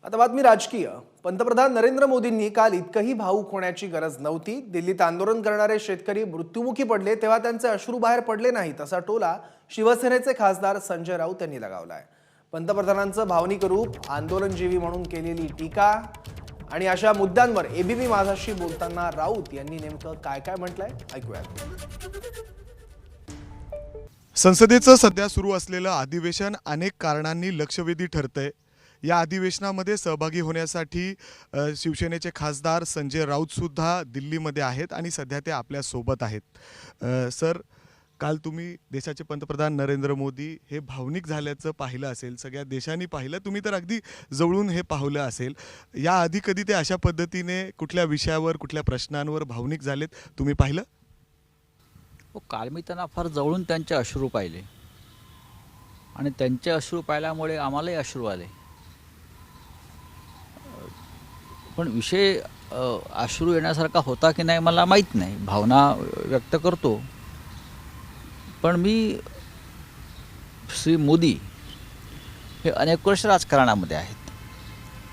आता बातमी राजकीय। पंतप्रधान नरेंद्र मोदींनी काल इतकंही भावूक होण्याची गरज नव्हती। दिल्लीत आंदोलन करणारे शेतकरी मृत्युमुखी पडले तेव्हा त्यांचे अश्रू बाहेर पडले नाहीत असा टोला शिवसेनेचे खासदार संजय राऊत यांनी लगावलाय। पंतप्रधानांचं भावनिक रूप, आंदोलनजीवी म्हणून केलेली टीका आणि अशा मुद्द्यांवर एबीपी माझाशी बोलताना राऊत यांनी नेमकं काय काय म्हटलंय ऐकूयात। संसदेचं सध्या सुरू असलेलं अधिवेशन अनेक कारणांनी लक्षवेधी ठरतंय। या अधिवेशनामध्ये सहभागी होण्यासाठी शिवसेनेचे खासदार संजय राऊत सुद्धा दिल्लीमध्ये आहेत आणि सध्या ते आपल्या सोबत आहेत। सर, काल तुम्ही देशाचे पंतप्रधान नरेंद्र मोदी हे भावनिक झाल्याचं पाहिलं असेल, सगळ्या देशांनी पाहिलं, तुम्ही तर अगदी जवळून हे पाहिलं असेल। या आधी कधी ते अशा पद्धतीने कुठल्या विषयावर, कुठल्या प्रश्नांवर भावनिक झालेत, तुम्ही पाहिलं? हो, काल मी त्यांना फार जवळून त्यांचे अश्रू पाहिले आणि त्यांचे अश्रू पाहिल्यामुळे आम्हालाही अश्रू आले। पण विषय अश्रू येण्यासारखा होता की नाही मला माहीत नाही, भावना व्यक्त करतो। पण मी श्री मोदी हे अनेक वर्ष राजकारणामध्ये आहेत,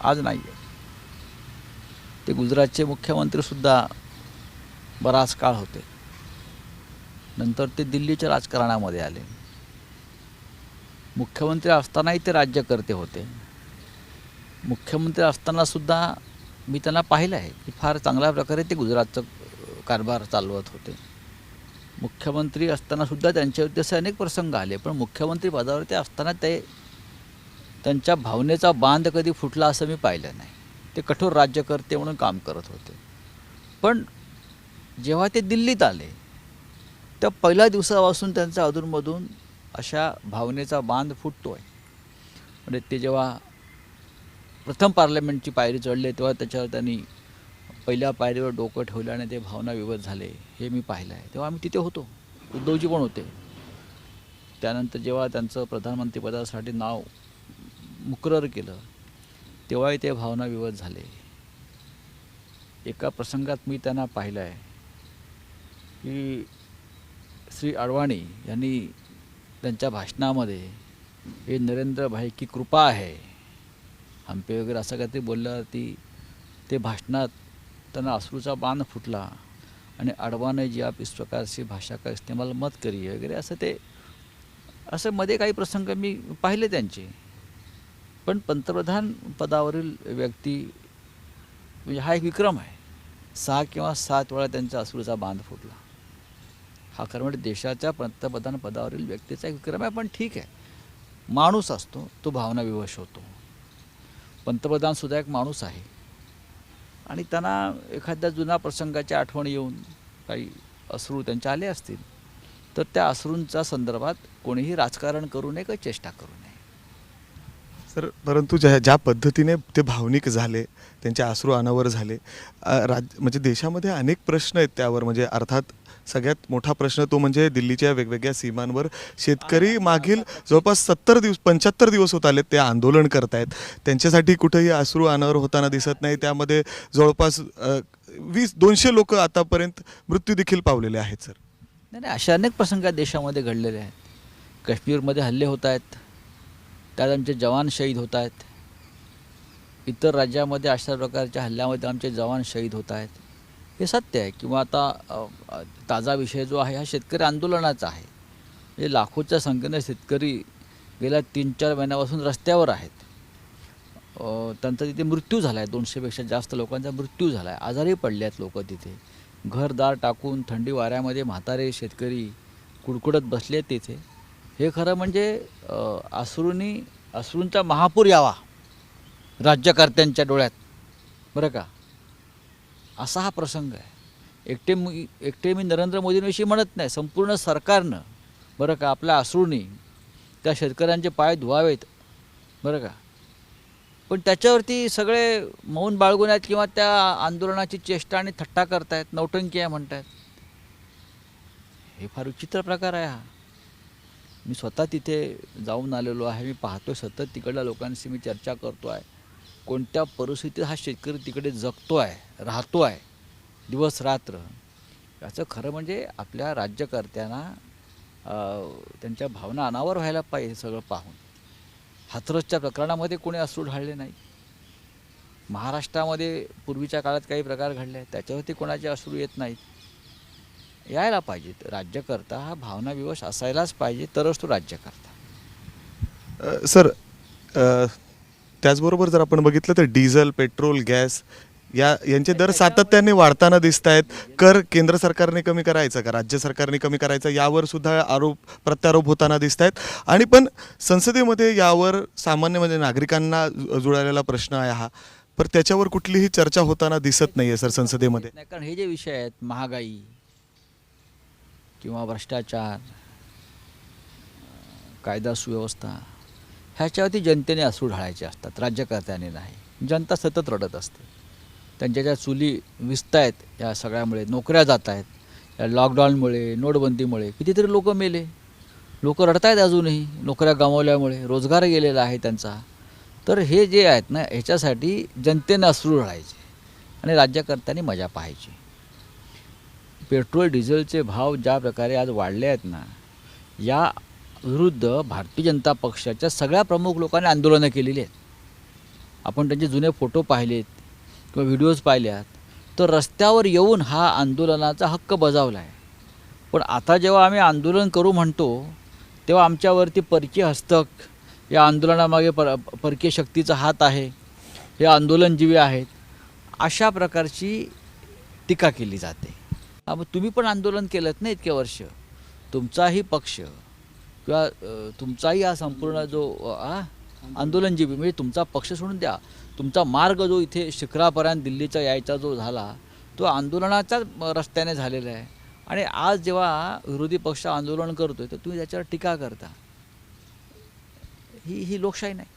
आज नाही आहे। ते गुजरातचे मुख्यमंत्रीसुद्धा बराच काळ होते, नंतर ते दिल्लीच्या राजकारणामध्ये आले। मुख्यमंत्री असतानाही ते राज्यकर्ते होते। मुख्यमंत्री असतानासुद्धा मी त्यांना पाहिलं आहे की फार चांगल्या प्रकारे ते गुजरातचं कारभार चालवत होते। मुख्यमंत्री असतानासुद्धा त्यांच्यावरती असे अनेक प्रसंग आले, पण मुख्यमंत्री पदावरती असताना त्यांच्या भावनेचा बांध कधी फुटला असं मी पाहिलं नाही। ते कठोर राज्यकर्ते म्हणून काम करत होते। पण जेव्हा ते दिल्लीत आले त्या पहिल्या दिवसापासून त्यांचा अधूनमधून अशा भावनेचा बांध फुटतो आहे। म्हणजे ते जेव्हा प्रथम पार्लमेंटची पायरी चढले तेव्हा त्याच्यावर त्यांनी पहिल्या पायरीवर डोकं ठेवलं आणि ते भावनाविवश झाले, हे मी पाहिलं आहे। तेव्हा आम्ही तिथे होतो, उद्धवजी पण होते। त्यानंतर जेव्हा त्यांचं प्रधानमंत्रीपदासाठी नाव मुकरर केलं तेव्हाही ते भावनाविवश झाले। एका प्रसंगात मी त्यांना पाहिलं आहे की श्री अडवाणी यांनी त्यांच्या भाषणामध्ये हे नरेंद्र भाई की कृपा आहे हम पे वगैरे असं काहीतरी बोलल्यावरती ते भाषणात त्यांना अश्रूचा बाण फुटला आणि अडवाणी जी आप इस प्रकार से भाषा का इस्तेमाल मत करिए वगैरे असं मध्ये काही प्रसंग मी पाहिले त्यांचे। पण पंतप्रधान पदावरील व्यक्ती म्हणजे हा एक विक्रम आहे। 6 किंवा 7 वेळा त्यांच्या अश्रूचा बांध फुटला। हा खरं म्हणजे देशाच्या पंतप्रधान पदावरील व्यक्तीचा एक विक्रम आहे। पण ठीक आहे, माणूस असतो तो भावनाविवश होतो। पंतप्रधानसुद्धा एक माणूस आहे आणि त्यांना एखाद्या जुन्या प्रसंगाच्या आठवण येऊन काही अश्रू त्यांचे आले असतील तर त्या अश्रूंच्या संदर्भात कोणीही राजकारण करू नये किंवा चेष्टा करू नये। सर, परंतु ज्या पद्धतीने ते भावनिक झाले, त्यांचे अश्रू अनावर झाले, म्हणजे देशामध्ये अनेक प्रश्न आहेत त्यावर। म्हणजे अर्थात सगळ्यात मोठा प्रश्न तो म्हणजे दिल्लीच्या वेगवेगळ्या सीमांवर शेतकरी मागील जवळपास 75 दिवस होत आले ते आंदोलन करतायत। त्यांच्यासाठी कुठेही अश्रू अनावर होताना दिसत नाही। त्यामध्ये जवळपास 200 लोक आतापर्यंत मृत्यू देखील पावलेले आहेत। सर, नाही, अशा अनेक प्रसंग देशामध्ये घडलेले आहेत। काश्मीरमध्ये हल्ले होत आहेत, त्यात आमचे जवान शहीद होत आहेत। इतर राज्यामध्ये अशा प्रकारच्या हल्ल्यामध्ये आमचे जवान शहीद होत आहेत, हे सत्य आहे। किंवा आता ताजा विषय जो आहे हा शेतकरी आंदोलनाचा आहे। म्हणजे लाखोच्या संख्येने शेतकरी गेल्या 3-4 महिन्यापासून रस्त्यावर आहेत। त्यांचा तिथे मृत्यू झाला आहे, 200पेक्षा जास्त लोकांचा मृत्यू झाला आहे, आजारी पडले आहेत लोक तिथे। घरदार टाकून थंडी वाऱ्यामध्ये म्हातारे शेतकरी कुडकुडत बसले आहेत तिथे। हे खरं म्हणजे अश्रूंचा महापूर यावा राज्यकर्त्यांच्या डोळ्यात, बरं का, असा हा प्रसंग आहे। एकटे मी नरेंद्र मोदींविषयी म्हणत नाही, संपूर्ण सरकारनं, बरं का, आपल्या अश्रूंनी त्या शेतकऱ्यांचे पाय धुवावेत, बरं का। पण त्याच्यावरती सगळे मौन बाळगून आहेत किंवा त्या आंदोलनाची चेष्टा आणि थट्टा करतायत, नौटंकी आहे म्हणतायत। हे फार विचित्र प्रकार आहे हा। मी स्वतः तिथे जाऊन आलेलो आहे, मी पाहतोय सतत तिकडल्या लोकांशी मी चर्चा करतो आहे, कोणत्या परिस्थितीत हा शेतकरी तिकडे जगतो आहे, राहतो आहे दिवस रात्र। याचं खरं म्हणजे आपल्या राज्यकर्त्यांना त्यांच्या भावना अनावर व्हायला पाहिजे। सगळं पाहून हाथरसच्या प्रकरणामध्ये कोणी अश्रू ढाळले नाही, महाराष्ट्रामध्ये पूर्वीच्या काळात काही प्रकार घडले त्याच्यावरती कोणाचे अश्रू येत नाहीत. यायला पाहिजेत. राज्यकर्ता हा भावनाविवश असायलाच पाहिजे, तरच तो राज्यकर्ता. सर, त्याचबरोबर जर आपण बघितलं तर डिझेल, पेट्रोल, गॅस यांचे दर सातत्याने वाढताना दिसत आहेत. कर केंद्र सरकारने कमी करायचं का राज्य सरकारने कमी करायचं, यावर सुद्धा प्रत्यारोप होताना दिसत आहेत. आणि पण संसदेमध्ये यावर सामान्य म्हणजे नागरिकांना जुळालेला प्रश्न आहे हा, पण त्याच्यावर कुठलीही चर्चा होताना दिसत नाही आहे सर संसदेमध्ये. नाही, कारण हे जे विषय आहेत, महागाई किंवा भ्रष्टाचार, कायदा सुव्यवस्था, ह्याच्यावरती जनतेने अश्रू ढाळायचे असतात, राज्यकर्त्याने नाही. जनता सतत रडत असते. त्यांच्या ज्या चुली विस्त आहेत या सगळ्यामुळे, नोकऱ्या जात आहेत, या लॉकडाऊनमुळे, नोटबंदीमुळे कितीतरी लोक मेले. लोक रडत आहेत अजूनही नोकऱ्या गमावल्यामुळे, रोजगार गेलेला आहे त्यांचा. तर हे जे आहेत ना, ह्याच्यासाठी जनतेने अश्रू ढाळायचे आणि राज्यकर्त्यांनी मजा पाहायची. पेट्रोल डिझेलचे भाव ज्या प्रकारे आज वाढले आहेत ना, या विरुद्ध भारतीय जनता पक्षाच्या सगळ्या प्रमुख लोकांनी आंदोलनं केलेली आहेत. आपण त्यांचे जुने फोटो पाहिलेत किंवा व्हिडिओज पाहिल्यात, तर रस्त्यावर येऊन हा आंदोलनाचा हक्क बजावला आहे. पण आता जेव्हा आम्ही आंदोलन करू म्हणतो, तेव्हा आमच्यावरती परकीय हस्तक, या आंदोलनामागे परकीय शक्तीचा हात आहे, हे आंदोलनजीवी आहेत, अशा प्रकारची टीका केली जाते. मग तुम्ही पण आंदोलन केलं ना इतके वर्ष. तुमचाही पक्ष किंवा तुमचाही हा संपूर्ण जो आंदोलनजीवी, म्हणजे तुमचा पक्ष सोडून द्या, तुमचा मार्ग जो इथे शिखरापर्यंत दिल्लीचा यायचा जो झाला, तो आंदोलनाच्याच रस्त्याने झालेला आहे. आणि आज जेव्हा विरोधी पक्ष आंदोलन करतो आहे, तर तुम्ही त्याच्यावर टीका करता. ही लोकशाही नाही.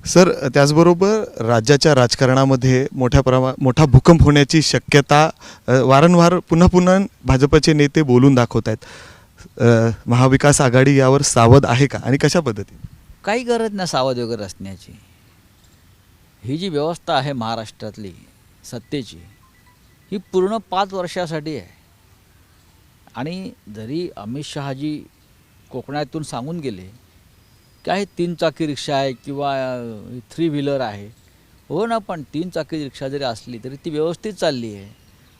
सर, त्याचबरोबर राज्याच्या राजकारणामध्ये मोठा भूकंप होण्याची शक्यता वारंवार पुन्हा भाजपचे नेते बोलून दाखवत आहेत. महाविकास आघाडी यावर सावध आहे का आणि कशा पद्धतीने? काही गरज नाही सावध वगैरे असण्याची. ही जी व्यवस्था आहे महाराष्ट्रातली सत्तेची, ही पूर्ण 5 वर्षासाठी आहे. आणि जरी अमित शहाजी कोकणातून सांगून गेले की आहे 3 चाकी रिक्षा आहे किंवा 3 व्हीलर आहे, हो ना, पण 3 चाकी रिक्षा जरी असली तरी ती व्यवस्थित चालली आहे.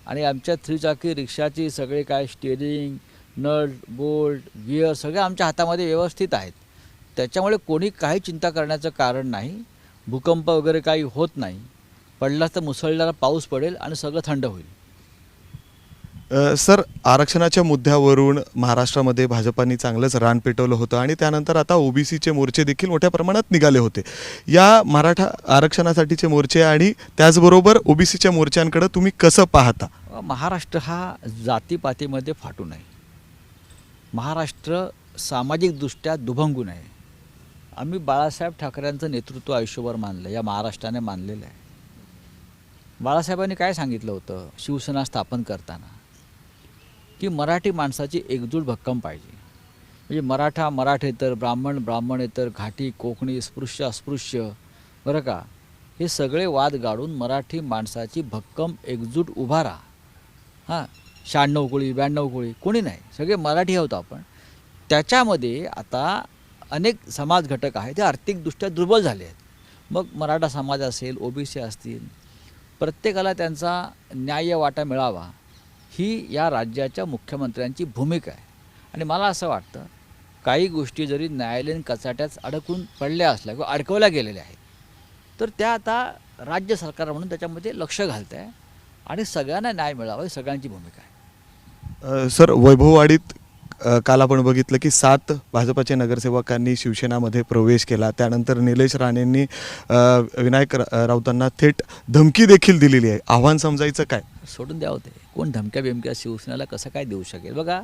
आणि आमच्या 3 चाकी रिक्षाची सगळे काय स्टिअरिंग, नट, बोल्ट, गिअर सगळे आमच्या हातामध्ये व्यवस्थित आहेत. त्याच्यामुळे कोणी काही चिंता करण्याचं कारण नाही. भूकंप वगैरे काही होत नाही. पडला तर मुसळधार पाऊस पडेल आणि सगळं थंड होईल. सर, आरक्षणाच्या मुद्द्यावरून महाराष्ट्रामध्ये भाजपाने चांगलंच रान पेटवलं होतं आणि त्यानंतर आता ओबीसीचे मोर्चे देखील मोठ्या प्रमाणात निघाले होते. या मराठा आरक्षणासाठीचे मोर्चे आणि त्याचबरोबर ओबीसीच्या मोर्चांकडे तुम्ही कसं पाहता? महाराष्ट्र हा जातीपातीमध्ये फाटू नये. महाराष्ट्र सामाजिकदृष्ट्या दुभंगून आहे. आम्ही बाळासाहेब ठाकरेंचं नेतृत्व आयुष्यभर मानलं, या महाराष्ट्राने मानलेलं आहे. बाळासाहेबांनी काय सांगितलं होतं शिवसेना स्थापन करताना, की मराठी माणसाची एकजूट भक्कम पाहिजे. म्हणजे मराठेतर, ब्राह्मणेतर, घाटी, कोकणी, स्पृश्य, अस्पृश्य, बरं का, हे सगळे वाद गाडून मराठी माणसाची भक्कम एकजूट उभारा. 96 कोळी, 92 कोळी, कोणी नाही, सगळे मराठी आहोत आपण. त्याच्यामध्ये आता अनेक समाज घटक आहेत, ते आर्थिकदृष्ट्या दुर्बल झाले आहेत. मग मराठा समाज असेल, ओबीसी असतील, प्रत्येकाला त्यांचा न्याय्य वाटा मिळावा, ही या राज्याच्या मुख्यमंत्र्यांची भूमिका आहे. आणि मला असं वाटतं, काही गोष्टी जरी न्यायालयीन कचाट्यात अडकून पडल्या असल्या किंवा अडकवल्या गेलेल्या आहेत, तर त्या आता राज्य सरकार म्हणून त्याच्यामध्ये लक्ष घालत आहे आणि सगळ्यांना न्याय मिळावा ही सगळ्यांची भूमिका आहे. सर, वैभववाडीत काल आपण बघितलं की 7 भाजपाच्या नगरसेवकांनी शिवसेनामध्ये प्रवेश केला. त्यानंतर निलेश राणेंनी विनायक राऊतांना थेट धमकी देखील दिलेली आहे. आव्हान समजायचं काय? सोडून द्या होते, कोण धमक्या बिमक्या शिवसेनेला कसं काय देऊ शकेल? बघा,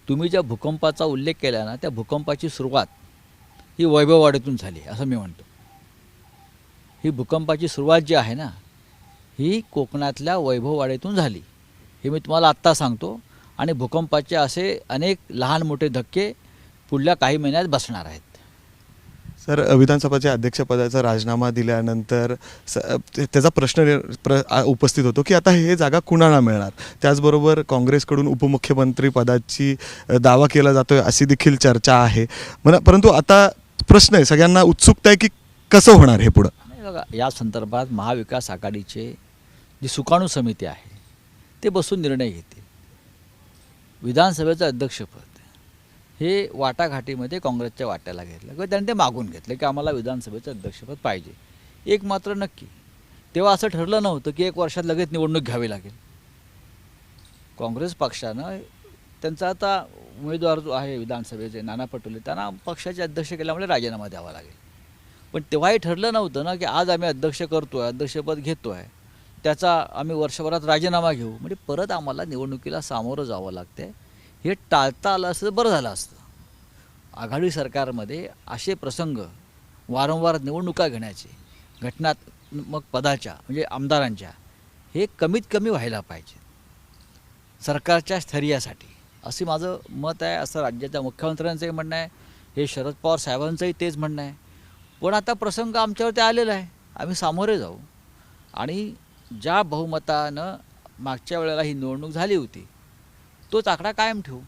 तुम्ही ज्या भूकंपाचा उल्लेख केला ना, त्या भूकंपाची सुरुवात ही वैभववाडीतून झाली असं मी म्हणतो. ही भूकंपाची सुरुवात जी आहे ना, ही कोकणातल्या वैभववाडीतून झाली, हे मी तुम्हाला आत्ता सांगतो. आणि भूकंपाचे असे अनेक लहान मोठे धक्के पुढल्या काही महिन्यात बसणार आहेत. सर, विधानसभाच्या अध्यक्षपदाचा राजीनामा दिल्यानंतर त्याचा प्रश्न उपस्थित होतो की आता हे जागा कुणाला मिळणार. त्याचबरोबर काँग्रेसकडून उपमुख्यमंत्री पदाची दावा केला जातोय अशी देखील चर्चा आहे. परंतु आता प्रश्न आहे, सगळ्यांना उत्सुकता आहे की कसं होणार हे पुढं. बघा, या संदर्भात महाविकास आघाडीचे जी सुकाणू समिती आहे ते बसून निर्णय घेतील. विधानसभेचं अध्यक्षपद हे वाटाघाटीमध्ये काँग्रेसच्या वाट्याला घेतलं किंवा त्यांनी ते मागून घेतलं की आम्हाला विधानसभेचं अध्यक्षपद पाहिजे. एक मात्र नक्की, तेव्हा असं ठरलं नव्हतं की 1 वर्षात लगेच निवडणूक घ्यावी लागेल. काँग्रेस पक्षानं त्यांचा आता उमेदवार जो आहे विधानसभेचे नाना पटोले, त्यांना पक्षाचे अध्यक्ष केल्यामुळे राजीनामा द्यावा लागेल. पण तेव्हाही ठरलं नव्हतं ना की आज आम्ही अध्यक्ष करतो आहे, अध्यक्षपद घेतो आहे, त्याचा आम्ही वर्षभरात राजीनामा घेऊ, म्हणजे परत आम्हाला निवडणुकीला सामोरं जावं लागतं. हे टाळता आलं असतं बरं झालं असतं. आघाडी सरकारमध्ये असे प्रसंग वारंवार निवडणुका घेण्याचे, घटनात्मक पदाच्या म्हणजे आमदारांच्या, हे कमीत कमी व्हायला पाहिजे सरकारच्या स्थैर्यासाठी, असे माझं मत आहे. असं राज्याच्या मुख्यमंत्र्यांचंही म्हणणं आहे, हे शरद पवार साहेबांचंही तेच म्हणणं आहे. पण आता प्रसंग आमच्यावरती आलेला आहे, आम्ही सामोरे जाऊ आणि ज्या बहुमतानं मागच्या वेळेला ही निवडणूक झाली होती तोच आकडा कायम ठेवू.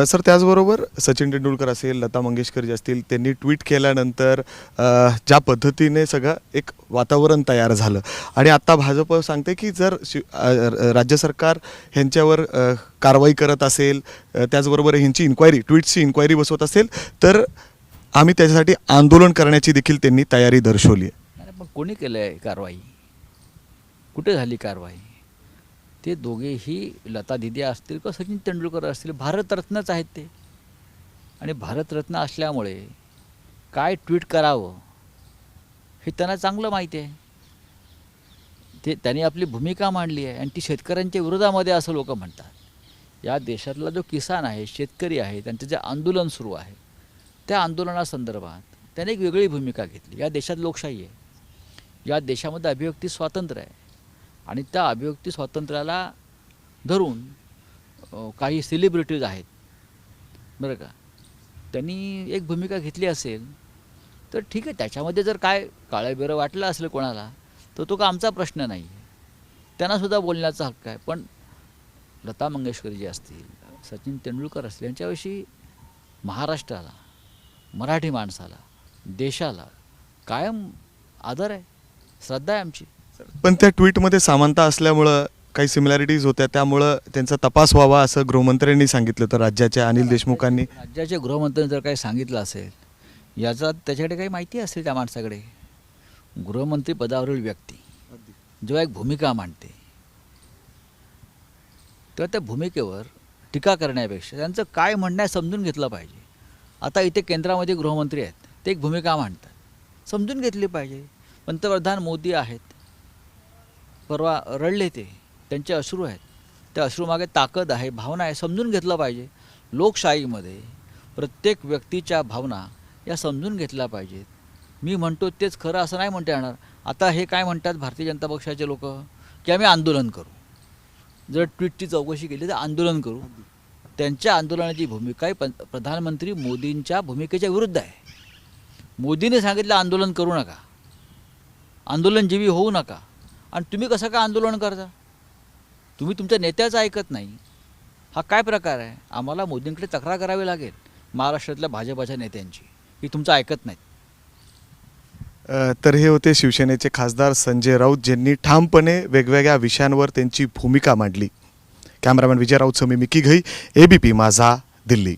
सर, त्याचबरोबर सचिन तेंडुलकर असेल, लता मंगेशकर जे असतील, त्यांनी ट्विट केल्यानंतर ज्या पद्धतीने सगळं एक वातावरण तयार झालं आणि आत्ता भाजप सांगते की जर राज्य सरकार ह्यांच्यावर कारवाई करत असेल, त्याचबरोबर ह्यांची इन्क्वायरी, ट्विट्सची इन्क्वायरी बसवत असेल तर आम्ही त्याच्यासाठी आंदोलन करण्याची देखील त्यांनी तयारी दर्शवली आहे. पण कोणी केलं आहे कारवाई? कुठे झाली कारवाई? ते दोघेही, लता दिदी असतील किंवा सचिन तेंडुलकर असतील, भारतरत्नच आहेत ते. आणि भारतरत्न असल्यामुळे काय ट्विट करावं हे त्यांना चांगलं माहिती आहे. ते त्यांनी आपली भूमिका मांडली आहे आणि ती शेतकऱ्यांच्या विरोधामध्ये असं लोक म्हणतात. या देशातला जो किसान आहे, शेतकरी आहे, त्यांचं जे आंदोलन सुरू आहे, त्या आंदोलनासंदर्भात त्याने एक वेगळी भूमिका घेतली. या देशात लोकशाही आहे, या देशामध्ये अभिव्यक्ती स्वातंत्र्य आहे आणि त्या अभिव्यक्ती स्वातंत्र्याला धरून काही सेलिब्रिटीज आहेत बरं का, त्यांनी एक भूमिका घेतली असेल तर ठीक आहे. त्याच्यामध्ये जर काय काळं वाटलं असेल कोणाला तर तो का आमचा प्रश्न नाही आहे, त्यांनासुद्धा बोलण्याचा हक्क आहे. पण लता मंगेशकर जी असतील, सचिन तेंडुलकर असतील, यांच्याविषयी महाराष्ट्राला, मराठी माणसाला, देशाला कायम आदर आहे, श्रद्धा आहे आमची. पण त्या ट्विटमध्ये समानता असल्यामुळं काही सिमिलॅरिटीज होत्या, त्यामुळं त्यांचा तपास व्हावा असं गृहमंत्र्यांनी सांगितलं. तर राज्याच्या अनिल देशमुखांनी, राज्याचे गृहमंत्र्यांनी जर काही सांगितलं असेल, याचा त्याच्याकडे काही माहिती असेल त्या माणसाकडे. गृहमंत्री पदावरील व्यक्ती जेव्हा एक भूमिका मांडते तेव्हा त्या भूमिकेवर टीका करण्यापेक्षा त्यांचं काय म्हणणं आहे समजून घेतलं पाहिजे. आता इथे केंद्रामध्ये गृहमंत्री आहेत, ते एक भूमिका मांडतात, समजून घेतली पाहिजे. पंतप्रधान मोदी आहेत, परवा रडले ते, त्यांचे अश्रू आहेत, त्या अश्रूमागे ताकद आहे, भावना आहे, समजून घेतलं पाहिजे. लोकशाहीमध्ये प्रत्येक व्यक्तीच्या भावना या समजून घेतल्या पाहिजेत. मी म्हणतो तेच खरं असं नाही म्हणता येणार. आता हे काय म्हणतात भारतीय जनता पक्षाचे लोक की आम्ही आंदोलन करू, जर ट्विटची चौकशी केली तर आंदोलन करू. त्यांच्या आंदोलनाची भूमिका प्रधानमंत्री मोदींच्या भूमिकेच्या विरुद्ध आहे. मोदीने सांगितलं आंदोलन करू नका, आंदोलनजीवी होऊ नका, आणि तुम्ही कसं काय आंदोलन करता? तुम्ही तुमच्या नेत्याचं ऐकत नाही. हा काय प्रकार आहे? आम्हाला मोदींकडे तक्रार करावी लागेल महाराष्ट्रातल्या भाजपाच्या नेत्यांची की तुमचं ऐकत नाहीत. तर हे होते शिवसेनेचे खासदार संजय राऊत, ज्यांनी ठामपणे वेगवेगळ्या विषयांवर त्यांची भूमिका मांडली. कॅमेरामॅन विजय राऊत समी मिकी घई, एबीपी माझा, दिल्ली.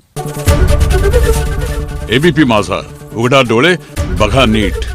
एबीपी माझा, उघडा डोळे बघा नीट.